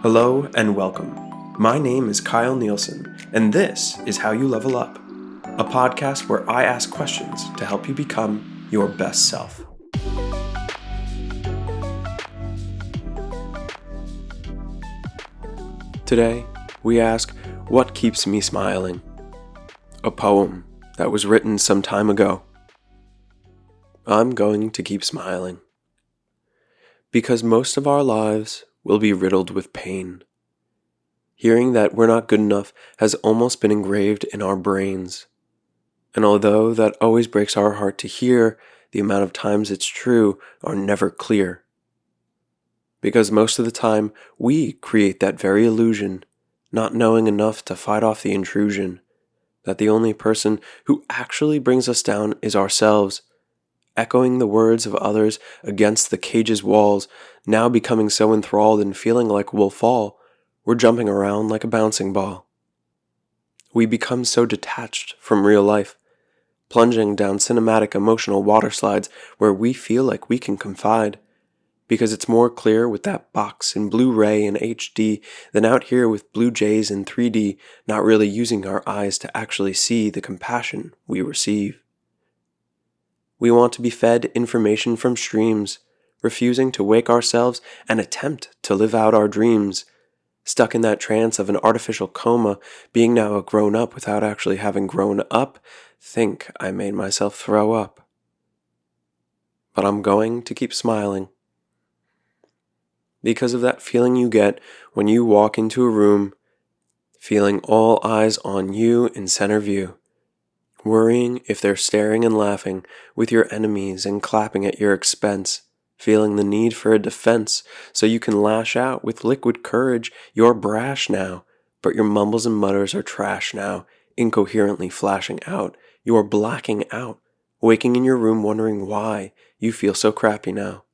Hello and welcome. My name is Kyle Nielsen, and this is How You Level Up, a podcast where I ask questions to help you become your best self. Today, we ask, what keeps me smiling? A poem that was written some time ago. I'm going to keep smiling. Because most of our lives will be riddled with pain. Hearing that we're not good enough has almost been engraved in our brains. And although that always breaks our heart to hear, the amount of times it's true are never clear. Because most of the time, we create that very illusion, not knowing enough to fight off the intrusion, that the only person who actually brings us down is ourselves, echoing the words of others against the cage's walls, now becoming so enthralled and feeling like we'll fall, we're jumping around like a bouncing ball. We become so detached from real life, plunging down cinematic emotional water slides where we feel like we can confide, because it's more clear with that box in Blu-ray and HD than out here with Blue Jays in 3D, not really using our eyes to actually see the compassion we receive. We want to be fed information from streams, refusing to wake ourselves and attempt to live out our dreams, stuck in that trance of an artificial coma, being now a grown-up without actually having grown up. Think I made myself throw up. But I'm going to keep smiling. Because of that feeling you get when you walk into a room, feeling all eyes on you in center view. Worrying if they're staring and laughing with your enemies and clapping at your expense, feeling the need for a defense so you can lash out with liquid courage. You're brash now, but your mumbles and mutters are trash now, incoherently flashing out. You're blacking out, waking in your room wondering why you feel so crappy now.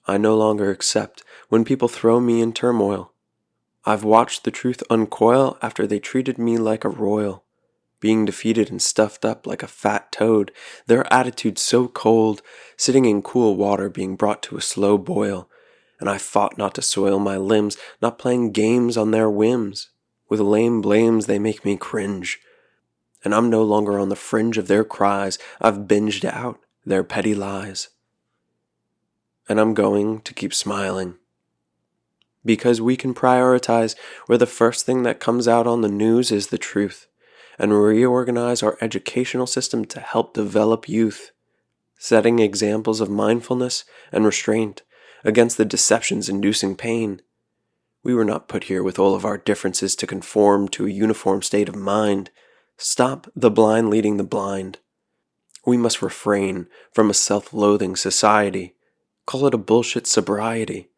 I no longer accept when people throw me in turmoil. I've watched the truth uncoil after they treated me like a royal. Being defeated and stuffed up like a fat toad, their attitude so cold, sitting in cool water being brought to a slow boil, and I fought not to soil my limbs, not playing games on their whims. With lame blames they make me cringe, and I'm no longer on the fringe of their cries. I've binged out their petty lies. And I'm going to keep smiling. Because we can prioritize where the first thing that comes out on the news is the truth, and reorganize our educational system to help develop youth, setting examples of mindfulness and restraint against the deceptions inducing pain. We were not put here with all of our differences to conform to a uniform state of mind. Stop the blind leading the blind. We must refrain from a self-loathing society. Call it a bullshit sobriety,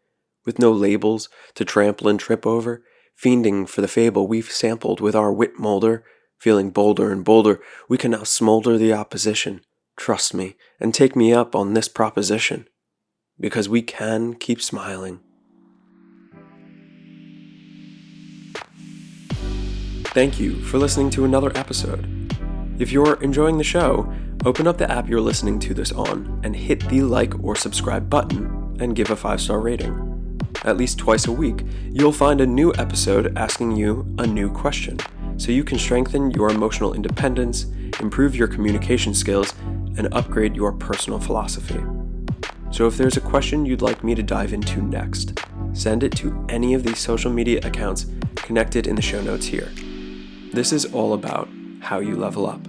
with no labels to trample and trip over, fiending for the fable we've sampled with our wit molder. Feeling bolder and bolder, we can now smolder the opposition. Trust me, and take me up on this proposition. Because we can keep smiling. Thank you for listening to another episode. If you're enjoying the show, open up the app you're listening to this on and hit the like or subscribe button and give a 5-star rating. At least twice a week, you'll find a new episode asking you a new question, so you can strengthen your emotional independence, improve your communication skills, and upgrade your personal philosophy. So if there's a question you'd like me to dive into next, send it to any of these social media accounts connected in the show notes here. This is all about how you level up.